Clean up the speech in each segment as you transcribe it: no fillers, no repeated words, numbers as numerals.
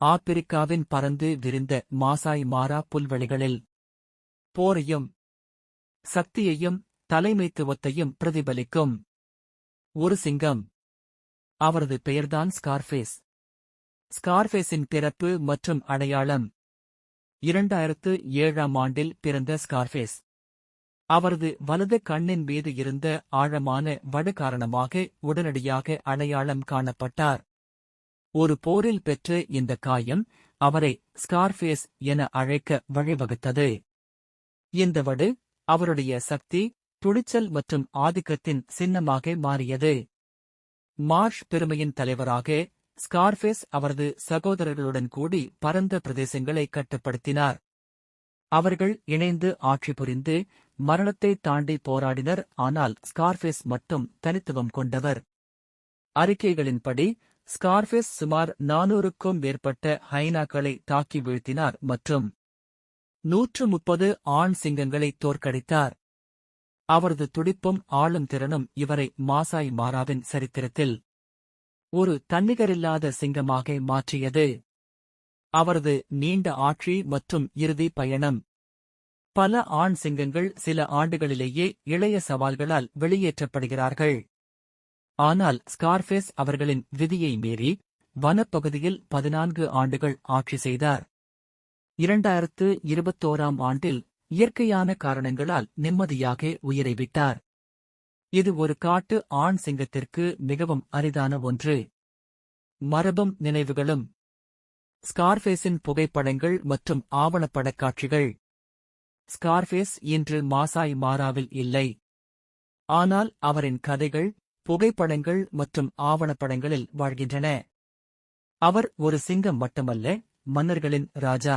ஆப்பிரிக்காவின் பரந்து விரிந்த மாசாய் மாரா புல்வெளிகளில் போரையும் சக்தியையும் தலைமைத்துவத்தையும் பிரதிபலிக்கும் ஒரு சிங்கம். அவரது பெயர்தான் ஸ்கார்ஃபேஸ். ஸ்கார்ஃபேஸின் பிறப்பு மற்றும் அடையாளம். 2007ஆம் ஆண்டில் பிறந்த ஸ்கார்ஃபேஸ். அவரது வலது கண்ணின் மீது இருந்த ஆழமான வடு காரணமாக உடனடியாக அடையாளம் காணப்பட்டார். ஒரு போரில் பெற்ற இந்த காயம் அவரை ஸ்கார்ஃபேஸ் என அழைக்க வழிவகுத்தது. இந்த வடு அவருடைய சக்தி, துணிச்சல் மற்றும் ஆதிக்கத்தின் சின்னமாக மாறியது. மார்ஷ் பெருமையின் தலைவராக ஸ்கார்ஃபேஸ் அவரது சகோதரர்களுடன் கூடி பரந்த பிரதேசங்களை கட்டுப்படுத்தினார். அவர்கள் இணைந்து ஆட்சி புரிந்து மரணத்தை தாண்டி போராடினர். ஆனால் ஸ்கார்ஃபேஸ் மட்டும் தனித்துவம் கொண்டவர். அறிக்கைகளின்படி ஸ்கார்ஃபேஸ் சுமார் 400க்கும் மேற்பட்ட ஹைனாக்களை தாக்கி வீழ்த்தினார் மற்றும் 130 ஆண் சிங்கங்களை தோற்கடித்தார். அவரது துடிப்பும் ஆளும் திறனும் இவரை மாசாய் மாராவின் சரித்திரத்தில் ஒரு தன்னிகரில்லாத சிங்கமாக மாற்றியது. அவரது நீண்ட ஆட்சி மற்றும் இறுதி பயணம். பல ஆண் சிங்கங்கள் சில ஆண்டுகளிலேயே இளைய சவால்களால் வெளியேற்றப்படுகிறார்கள். ஆனால் ஸ்கார்ஃபேஸ் அவர்களின் விதியை மீறி வனப்பகுதியில் 14 ஆண்டுகள் ஆட்சி செய்தார். 2021ஆம் ஆண்டில் இயற்கையான காரணங்களால் நிம்மதியாக உயிரை விட்டார். இது ஒரு காட்டு ஆண் சிங்கத்திற்கு மிகவும் அரிதான ஒன்று. மரபும் நினைவுகளும். ஸ்கார்ஃபேஸின் புகைப்படங்கள் மற்றும் ஆவணப்படக் காட்சிகள். ஸ்கார்ஃபேஸ் இன்று மாசாய் மாராவில் இல்லை. ஆனால் அவரின் கதைகள், புகைப்படங்கள் மற்றும் ஆவணப்படங்களில் வாழ்கின்றன. அவர் ஒரு சிங்கம் மட்டுமல்ல, மன்னர்களின் ராஜா.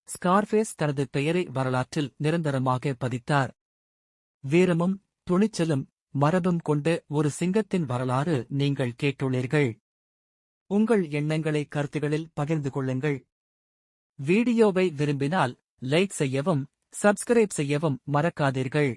ஸ்கார்ஃபேஸ் தனது பெயரை வரலாற்றில் நிரந்தரமாக பதித்தார். வீரமும் துணிச்சலும் மரபும் கொண்ட ஒரு சிங்கத்தின் வரலாறு நீங்கள் கேட்டுள்ளீர்கள். உங்கள் எண்ணங்களை கருத்துகளில் பகிர்ந்து கொள்ளுங்கள். வீடியோவை விரும்பினால் லைக் செய்யவும், சப்ஸ்கிரைப் செய்யவும் மறக்காதீர்கள்.